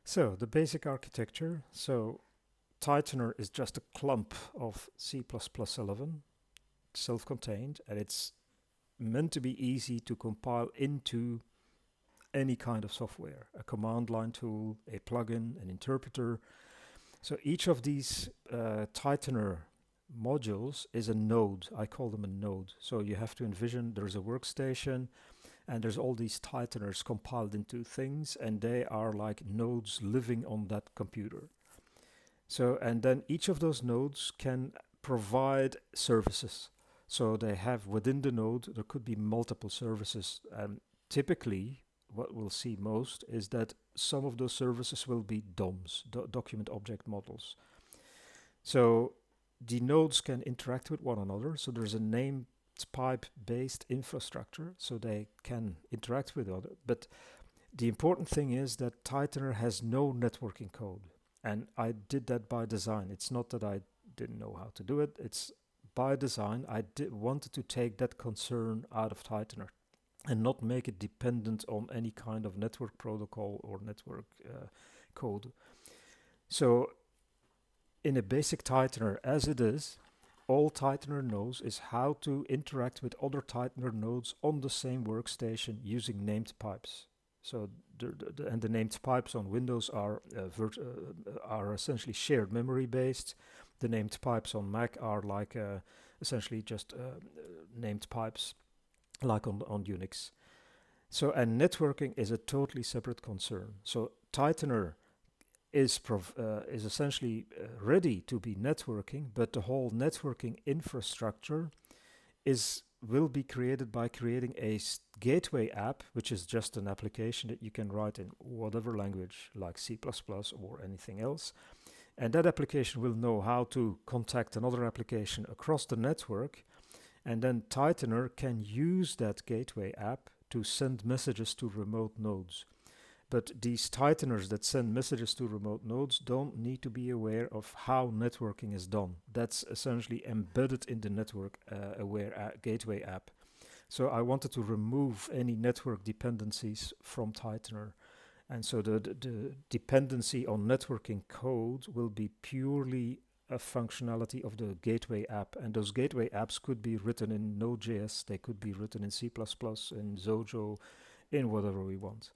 So the basic architecture. So Tightener is just a clump of C++11, self-contained, and it's meant to be easy to compile into any kind of software, a command line tool, a plugin, an interpreter. So each of these Tightener modules is a node. I call them a node. So you have to envision there's a workstation and there's all these Tighteners compiled into things, and they are like nodes living on that computer. So, and then each of those nodes can provide services. So they have within the node, there could be multiple services. And typically, what we'll see most is that some of those services will be DOMs, document object models. So the nodes can interact with one another. So there's a named pipe based infrastructure, so they can interact with other. But the important thing is that Tightener has no networking code. And I did that by design. It's not that I didn't know how to do it. It's by design. I wanted to take that concern out of Tightener and not make it dependent on any kind of network protocol or network code. So in a basic Tightener as it is, all Tightener knows is how to interact with other Tightener nodes on the same workstation using named pipes. So the named pipes on Windows are essentially shared memory based. The named pipes on Mac are like essentially just named pipes like on Unix. So, and networking is a totally separate concern. So Tightener is essentially ready to be networking, but the whole networking infrastructure will be created by creating a gateway app, which is just an application that you can write in whatever language, like C++ or anything else. And that application will know how to contact another application across the network. And then Tightener can use that gateway app to send messages to remote nodes. But these Tighteners that send messages to remote nodes don't need to be aware of how networking is done. That's essentially embedded in the network aware gateway app. So I wanted to remove any network dependencies from Tightener. And so the dependency on networking code will be purely a functionality of the gateway app. And those gateway apps could be written in Node.js, they could be written in C++, in Zojo, in whatever we want.